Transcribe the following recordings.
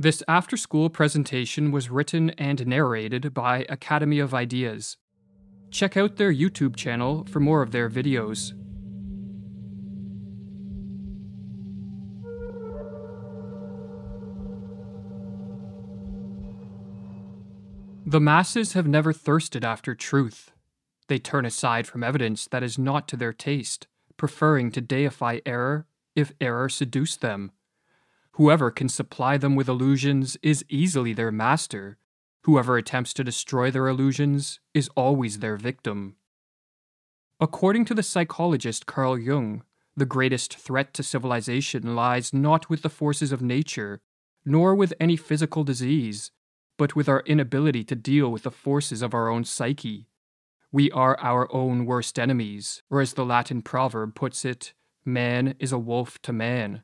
This after-school presentation was written and narrated by Academy of Ideas. Check out their YouTube channel for more of their videos. The masses have never thirsted after truth. They turn aside from evidence that is not to their taste, preferring to deify error if error seduce them. Whoever can supply them with illusions is easily their master. Whoever attempts to destroy their illusions is always their victim. According to the psychologist Carl Jung, the greatest threat to civilization lies not with the forces of nature, nor with any physical disease, but with our inability to deal with the forces of our own psyche. We are our own worst enemies, or as the Latin proverb puts it, man is a wolf to man.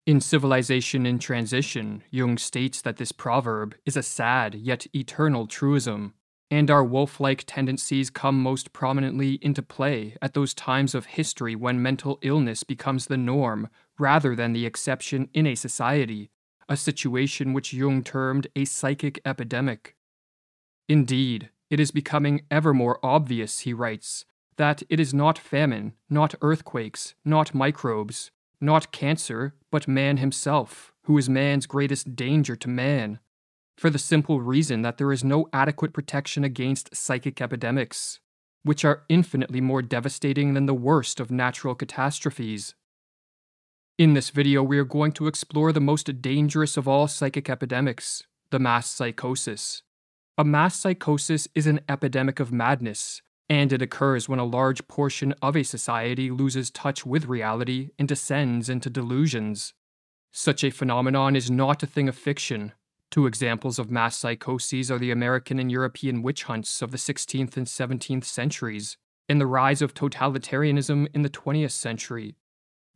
In Civilization in Transition, Jung states that this proverb is a sad yet eternal truism, and our wolf-like tendencies come most prominently into play at those times of history when mental illness becomes the norm rather than the exception in a society, a situation which Jung termed a psychic epidemic. Indeed, it is becoming ever more obvious, he writes, that it is not famine, not earthquakes, not microbes, not cancer, but man himself, who is man's greatest danger to man, for the simple reason that there is no adequate protection against psychic epidemics, which are infinitely more devastating than the worst of natural catastrophes. In this video, we are going to explore the most dangerous of all psychic epidemics, the mass psychosis. A mass psychosis is an epidemic of madness, and it occurs when a large portion of a society loses touch with reality and descends into delusions. Such a phenomenon is not a thing of fiction. Two examples of mass psychoses are the American and European witch hunts of the 16th and 17th centuries, and the rise of totalitarianism in the 20th century.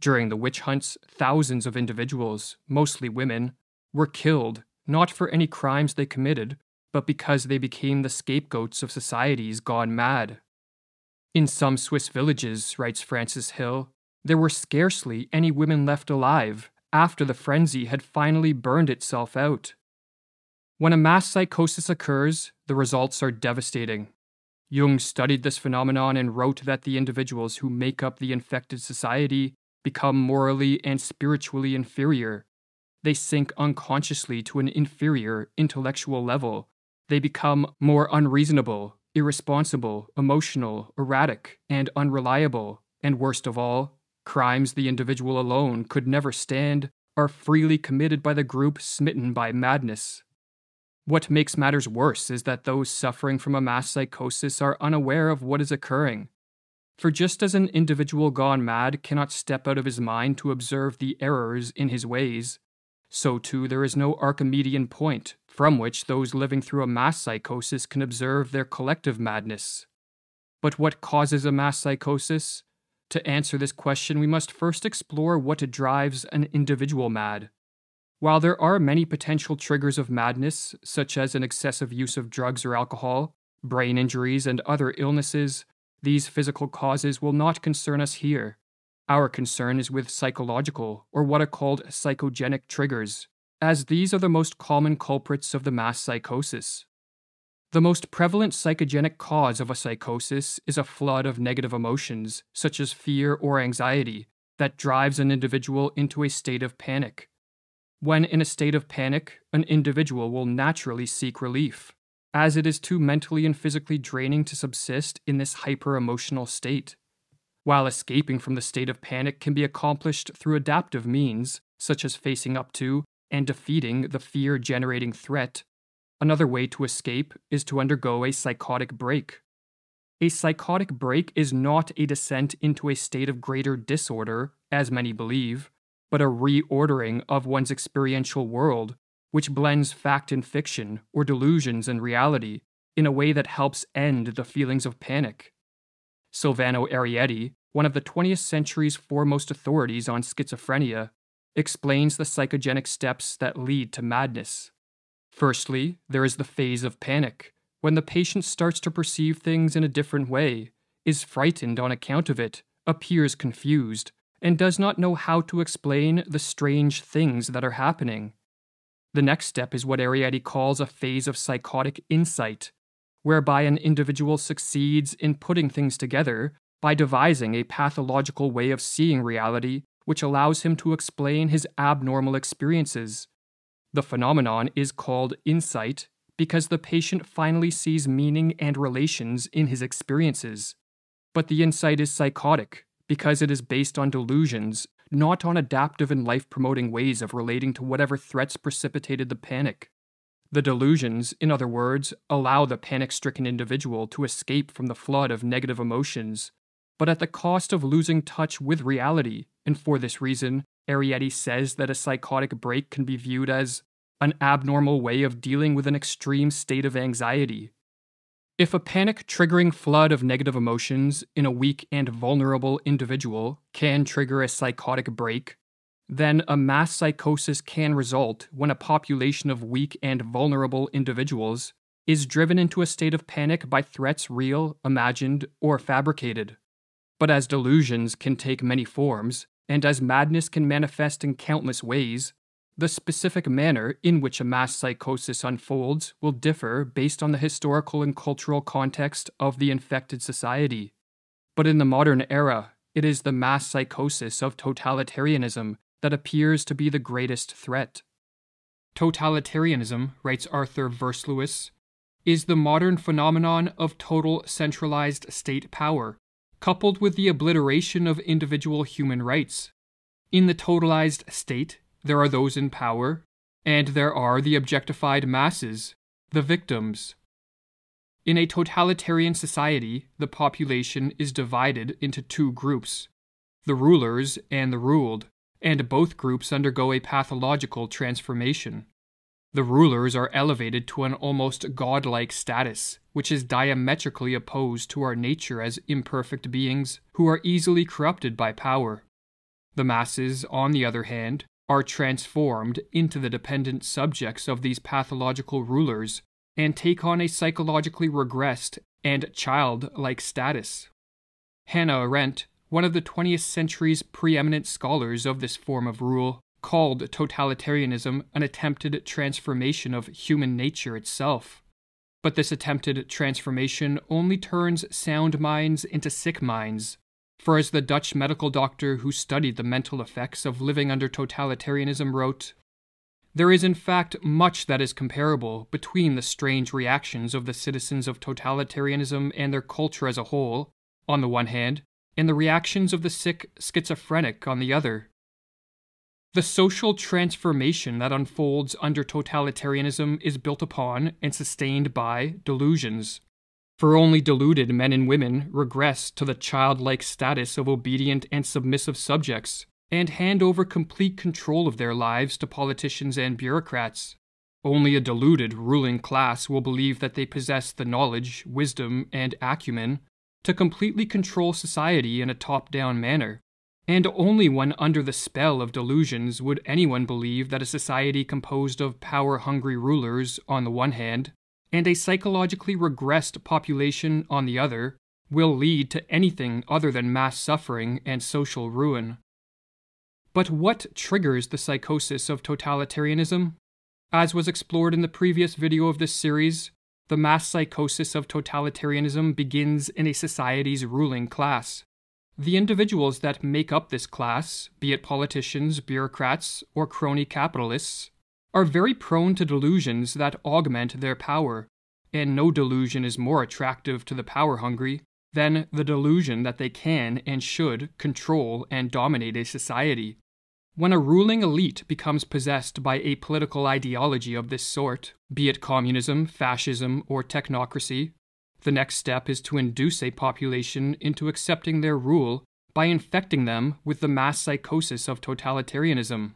During the witch hunts, thousands of individuals, mostly women, were killed, not for any crimes they committed, but because they became the scapegoats of societies gone mad. In some Swiss villages, writes Francis Hill, there were scarcely any women left alive after the frenzy had finally burned itself out. When a mass psychosis occurs, the results are devastating. Jung studied this phenomenon and wrote that the individuals who make up the infected society become morally and spiritually inferior. They sink unconsciously to an inferior intellectual level. They become more unreasonable, irresponsible, emotional, erratic, and unreliable, and worst of all, crimes the individual alone could never stand are freely committed by the group smitten by madness. What makes matters worse is that those suffering from a mass psychosis are unaware of what is occurring. For just as an individual gone mad cannot step out of his mind to observe the errors in his ways, so too there is no Archimedean point from which those living through a mass psychosis can observe their collective madness. But what causes a mass psychosis? To answer this question, we must first explore what drives an individual mad. While there are many potential triggers of madness, such as an excessive use of drugs or alcohol, brain injuries, and other illnesses, these physical causes will not concern us here. Our concern is with psychological, or what are called psychogenic triggers, as these are the most common culprits of the mass psychosis. The most prevalent psychogenic cause of a psychosis is a flood of negative emotions, such as fear or anxiety, that drives an individual into a state of panic. When in a state of panic, an individual will naturally seek relief, as it is too mentally and physically draining to subsist in this hyper-emotional state. While escaping from the state of panic can be accomplished through adaptive means, such as facing up to and defeating the fear-generating threat, another way to escape is to undergo a psychotic break. A psychotic break is not a descent into a state of greater disorder, as many believe, but a reordering of one's experiential world, which blends fact and fiction, or delusions and reality, in a way that helps end the feelings of panic. Silvano Arietti, one of the 20th century's foremost authorities on schizophrenia, explains the psychogenic steps that lead to madness. Firstly, there is the phase of panic, when the patient starts to perceive things in a different way, is frightened on account of it, appears confused, and does not know how to explain the strange things that are happening. The next step is what Arrietty calls a phase of psychotic insight, whereby an individual succeeds in putting things together by devising a pathological way of seeing reality which allows him to explain his abnormal experiences. The phenomenon is called insight because the patient finally sees meaning and relations in his experiences. But the insight is psychotic because it is based on delusions, not on adaptive and life-promoting ways of relating to whatever threats precipitated the panic. The delusions, in other words, allow the panic-stricken individual to escape from the flood of negative emotions, but at the cost of losing touch with reality, and for this reason, Arrietty says that a psychotic break can be viewed as an abnormal way of dealing with an extreme state of anxiety. If a panic-triggering flood of negative emotions in a weak and vulnerable individual can trigger a psychotic break, then a mass psychosis can result when a population of weak and vulnerable individuals is driven into a state of panic by threats real, imagined, or fabricated. But as delusions can take many forms, and as madness can manifest in countless ways, the specific manner in which a mass psychosis unfolds will differ based on the historical and cultural context of the infected society. But in the modern era, it is the mass psychosis of totalitarianism that appears to be the greatest threat. Totalitarianism, writes Arthur Versluis, is the modern phenomenon of total centralized state power, coupled with the obliteration of individual human rights. In the totalized state, there are those in power, and there are the objectified masses, the victims. In a totalitarian society, the population is divided into two groups, the rulers and the ruled, and both groups undergo a pathological transformation. The rulers are elevated to an almost godlike status, which is diametrically opposed to our nature as imperfect beings who are easily corrupted by power. The masses, on the other hand, are transformed into the dependent subjects of these pathological rulers and take on a psychologically regressed and childlike status. Hannah Arendt, one of the 20th century's preeminent scholars of this form of rule, called totalitarianism an attempted transformation of human nature itself. But this attempted transformation only turns sound minds into sick minds, for as the Dutch medical doctor who studied the mental effects of living under totalitarianism wrote, "There is in fact much that is comparable between the strange reactions of the citizens of totalitarianism and their culture as a whole, on the one hand, and the reactions of the sick schizophrenic on the other. The social transformation that unfolds under totalitarianism is built upon and sustained by delusions. For only deluded men and women regress to the childlike status of obedient and submissive subjects, and hand over complete control of their lives to politicians and bureaucrats. Only a deluded ruling class will believe that they possess the knowledge, wisdom, and acumen to completely control society in a top-down manner. And only when under the spell of delusions would anyone believe that a society composed of power-hungry rulers on the one hand, and a psychologically regressed population on the other, will lead to anything other than mass suffering and social ruin. But what triggers the psychosis of totalitarianism? As was explored in the previous video of this series, the mass psychosis of totalitarianism begins in a society's ruling class. The individuals that make up this class, be it politicians, bureaucrats, or crony capitalists, are very prone to delusions that augment their power, and no delusion is more attractive to the power-hungry than the delusion that they can and should control and dominate a society. When a ruling elite becomes possessed by a political ideology of this sort, be it communism, fascism, or technocracy, the next step is to induce a population into accepting their rule by infecting them with the mass psychosis of totalitarianism.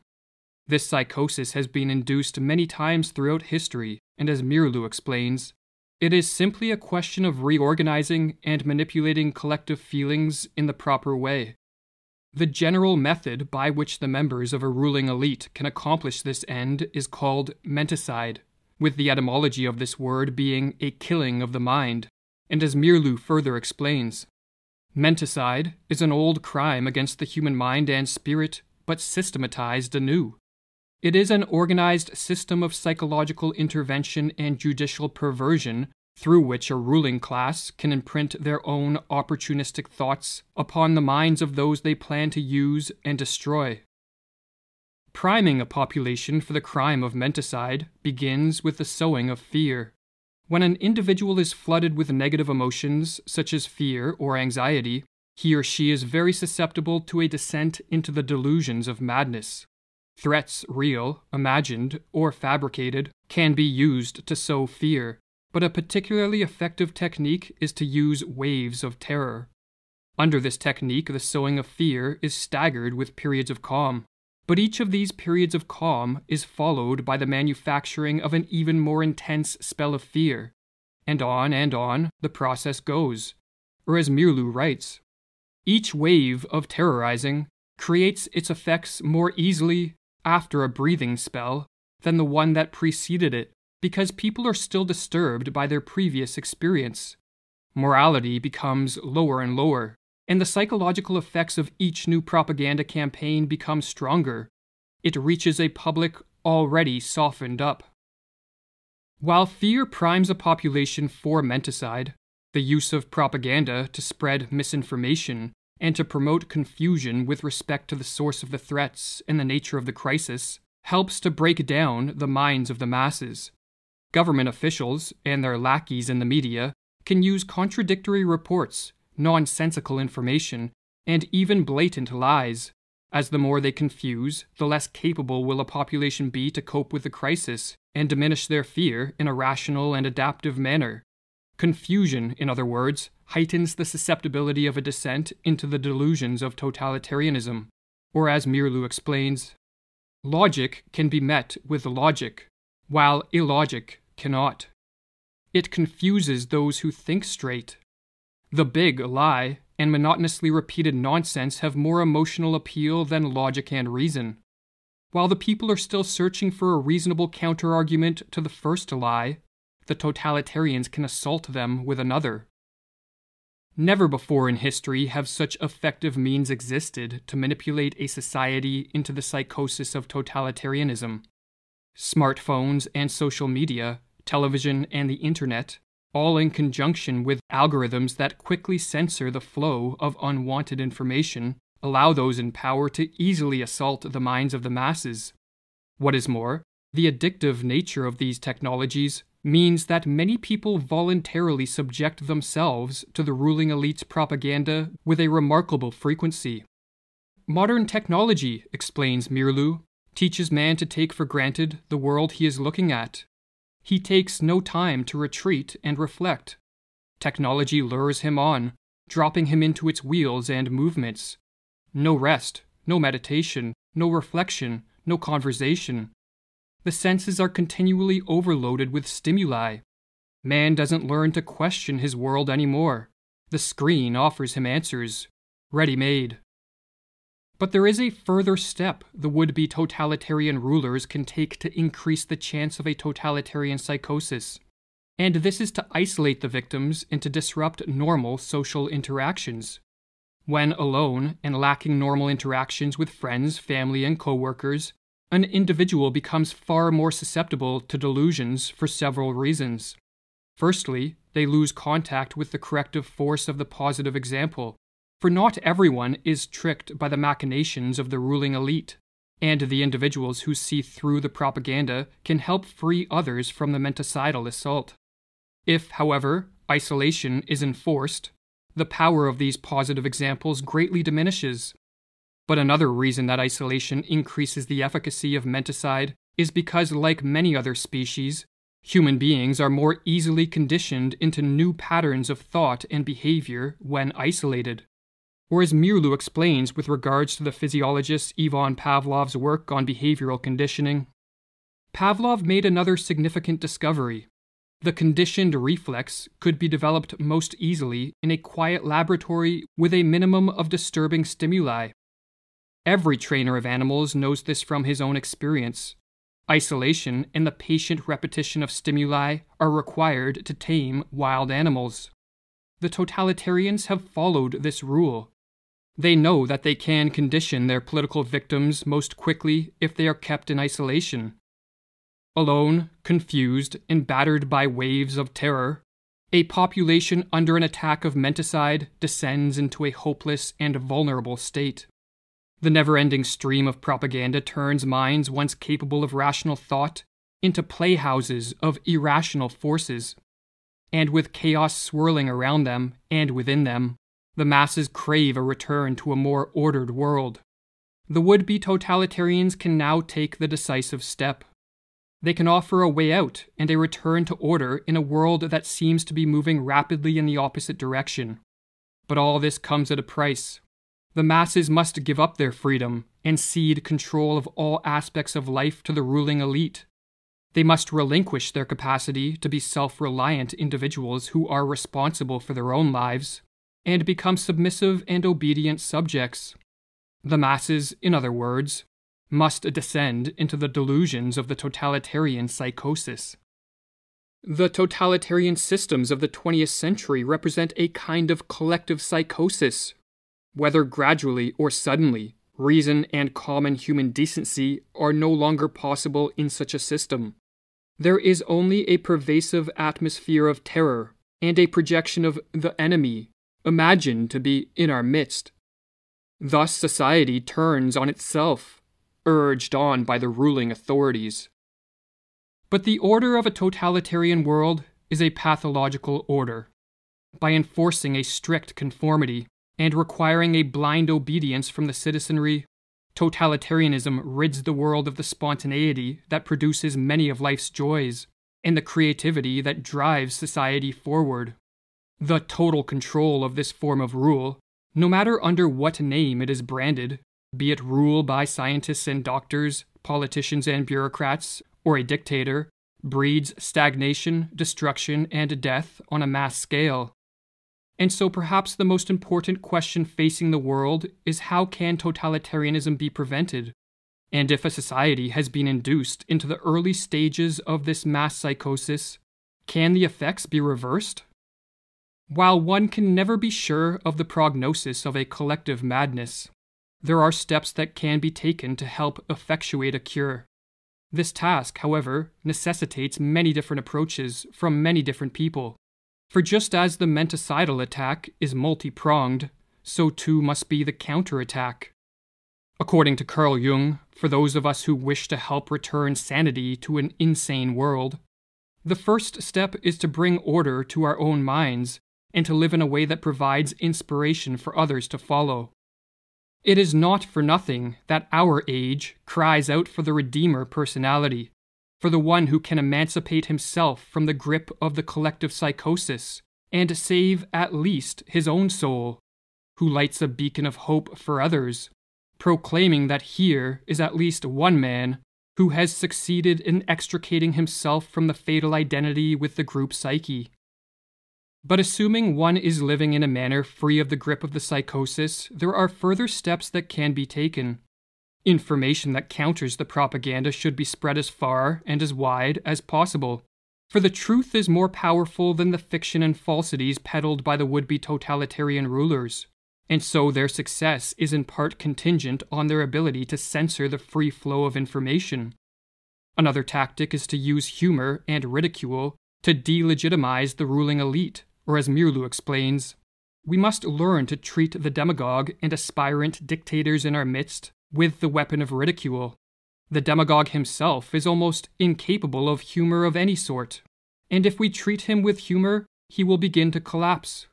This psychosis has been induced many times throughout history, and as Mirlu explains, it is simply a question of reorganizing and manipulating collective feelings in the proper way. The general method by which the members of a ruling elite can accomplish this end is called menticide, with the etymology of this word being a killing of the mind, and as Mirlu further explains, menticide is an old crime against the human mind and spirit, but systematized anew. It is an organized system of psychological intervention and judicial perversion through which a ruling class can imprint their own opportunistic thoughts upon the minds of those they plan to use and destroy. Priming a population for the crime of menticide begins with the sowing of fear. When an individual is flooded with negative emotions, such as fear or anxiety, he or she is very susceptible to a descent into the delusions of madness. Threats, real, imagined, or fabricated, can be used to sow fear, but a particularly effective technique is to use waves of terror. Under this technique, the sowing of fear is staggered with periods of calm, but each of these periods of calm is followed by the manufacturing of an even more intense spell of fear, and on the process goes. Or as Mirlu writes, each wave of terrorizing creates its effects more easily after a breathing spell than the one that preceded it, because people are still disturbed by their previous experience. Morality becomes lower and lower, and the psychological effects of each new propaganda campaign become stronger. It reaches a public already softened up. While fear primes a population for menticide, the use of propaganda to spread misinformation and to promote confusion with respect to the source of the threats and the nature of the crisis helps to break down the minds of the masses. Government officials and their lackeys in the media can use contradictory reports, nonsensical information, and even blatant lies. As the more they confuse, the less capable will a population be to cope with the crisis and diminish their fear in a rational and adaptive manner. Confusion, in other words, heightens the susceptibility of a descent into the delusions of totalitarianism. Or as Mirlu explains, logic can be met with logic, while illogic cannot. It confuses those who think straight. The big lie and monotonously repeated nonsense have more emotional appeal than logic and reason. While the people are still searching for a reasonable counter-argument to the first lie, the totalitarians can assault them with another. Never before in history have such effective means existed to manipulate a society into the psychosis of totalitarianism. Smartphones and social media, television and the internet, all in conjunction with algorithms that quickly censor the flow of unwanted information, allow those in power to easily assault the minds of the masses. What is more, the addictive nature of these technologies means that many people voluntarily subject themselves to the ruling elite's propaganda with a remarkable frequency. Modern technology, explains Mirlu, teaches man to take for granted the world he is looking at. He takes no time to retreat and reflect. Technology lures him on, dropping him into its wheels and movements. No rest, no meditation, no reflection, no conversation. The senses are continually overloaded with stimuli. Man doesn't learn to question his world anymore. The screen offers him answers, ready-made. But there is a further step the would-be totalitarian rulers can take to increase the chance of a totalitarian psychosis, and this is to isolate the victims and to disrupt normal social interactions. When alone and lacking normal interactions with friends, family, and co-workers, an individual becomes far more susceptible to delusions for several reasons. Firstly, they lose contact with the corrective force of the positive example, for not everyone is tricked by the machinations of the ruling elite, and the individuals who see through the propaganda can help free others from the menticidal assault. If, however, isolation is enforced, the power of these positive examples greatly diminishes. But another reason that isolation increases the efficacy of menticide is because, like many other species, human beings are more easily conditioned into new patterns of thought and behavior when isolated. Or as Mirlu explains with regards to the physiologist Ivan Pavlov's work on behavioral conditioning, Pavlov made another significant discovery. The conditioned reflex could be developed most easily in a quiet laboratory with a minimum of disturbing stimuli. Every trainer of animals knows this from his own experience. Isolation and the patient repetition of stimuli are required to tame wild animals. The totalitarians have followed this rule. They know that they can condition their political victims most quickly if they are kept in isolation. Alone, confused, and battered by waves of terror, a population under an attack of menticide descends into a hopeless and vulnerable state. The never-ending stream of propaganda turns minds once capable of rational thought into playhouses of irrational forces, and with chaos swirling around them and within them, the masses crave a return to a more ordered world. The would-be totalitarians can now take the decisive step. They can offer a way out and a return to order in a world that seems to be moving rapidly in the opposite direction. But all this comes at a price. The masses must give up their freedom and cede control of all aspects of life to the ruling elite. They must relinquish their capacity to be self-reliant individuals who are responsible for their own lives, and become submissive and obedient subjects. The masses, in other words, must descend into the delusions of the totalitarian psychosis. The totalitarian systems of the 20th century represent a kind of collective psychosis. Whether gradually or suddenly, reason and common human decency are no longer possible in such a system. There is only a pervasive atmosphere of terror and a projection of the enemy, imagined to be in our midst. Thus society turns on itself, urged on by the ruling authorities. But the order of a totalitarian world is a pathological order. By enforcing a strict conformity and requiring a blind obedience from the citizenry, totalitarianism rids the world of the spontaneity that produces many of life's joys, and the creativity that drives society forward. The total control of this form of rule, no matter under what name it is branded, be it rule by scientists and doctors, politicians and bureaucrats, or a dictator, breeds stagnation, destruction, and death on a mass scale. And so perhaps the most important question facing the world is how can totalitarianism be prevented? And if a society has been induced into the early stages of this mass psychosis, can the effects be reversed? While one can never be sure of the prognosis of a collective madness, there are steps that can be taken to help effectuate a cure. This task, however, necessitates many different approaches from many different people. For just as the menticidal attack is multi-pronged, so too must be the counterattack. According to Carl Jung, for those of us who wish to help return sanity to an insane world, the first step is to bring order to our own minds and to live in a way that provides inspiration for others to follow. It is not for nothing that our age cries out for the Redeemer personality, for the one who can emancipate himself from the grip of the collective psychosis and save at least his own soul, who lights a beacon of hope for others, proclaiming that here is at least one man who has succeeded in extricating himself from the fatal identity with the group psyche. But assuming one is living in a manner free of the grip of the psychosis, there are further steps that can be taken. Information that counters the propaganda should be spread as far and as wide as possible, for the truth is more powerful than the fiction and falsities peddled by the would-be totalitarian rulers, and so their success is in part contingent on their ability to censor the free flow of information. Another tactic is to use humor and ridicule to delegitimize the ruling elite, or as Mirlu explains, we must learn to treat the demagogue and aspirant dictators in our midst with the weapon of ridicule. The demagogue himself is almost incapable of humor of any sort, and if we treat him with humor, he will begin to collapse.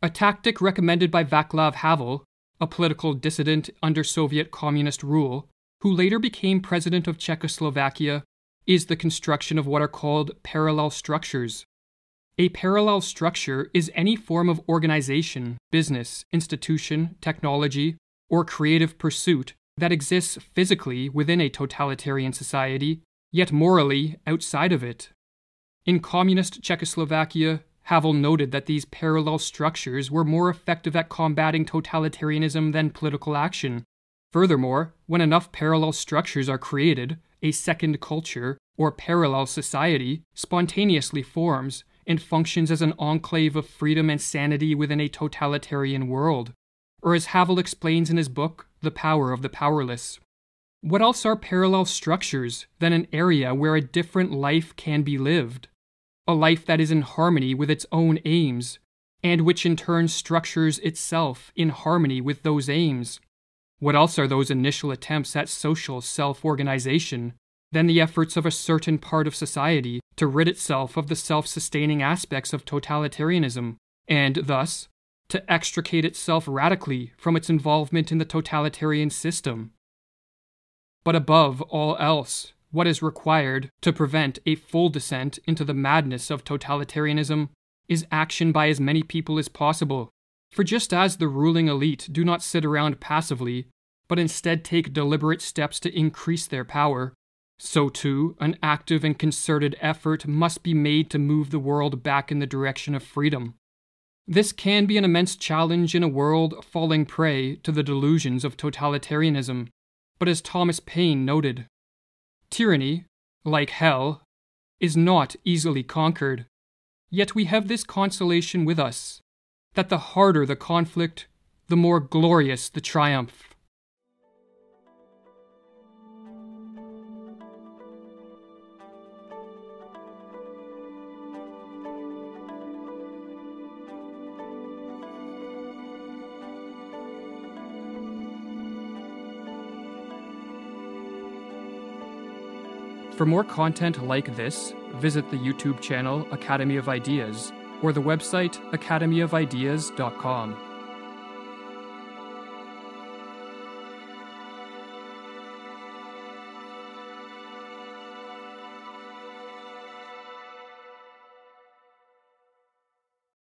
A tactic recommended by Václav Havel, a political dissident under Soviet communist rule, who later became president of Czechoslovakia, is the construction of what are called parallel structures. A parallel structure is any form of organization, business, institution, technology, or creative pursuit that exists physically within a totalitarian society, yet morally outside of it. In communist Czechoslovakia, Havel noted that these parallel structures were more effective at combating totalitarianism than political action. Furthermore, when enough parallel structures are created, a second culture, or parallel society, spontaneously forms and functions as an enclave of freedom and sanity within a totalitarian world. Or as Havel explains in his book, The Power of the Powerless, what else are parallel structures than an area where a different life can be lived? A life that is in harmony with its own aims, and which in turn structures itself in harmony with those aims. What else are those initial attempts at social self-organization than the efforts of a certain part of society to rid itself of the self-sustaining aspects of totalitarianism, and thus, to extricate itself radically from its involvement in the totalitarian system? But above all else, what is required to prevent a full descent into the madness of totalitarianism is action by as many people as possible. For just as the ruling elite do not sit around passively, but instead take deliberate steps to increase their power, so too an active and concerted effort must be made to move the world back in the direction of freedom. This can be an immense challenge in a world falling prey to the delusions of totalitarianism, but as Thomas Paine noted, tyranny, like hell, is not easily conquered. Yet we have this consolation with us, that the harder the conflict, the more glorious the triumph. For more content like this, visit the YouTube channel Academy of Ideas or the website academyofideas.com.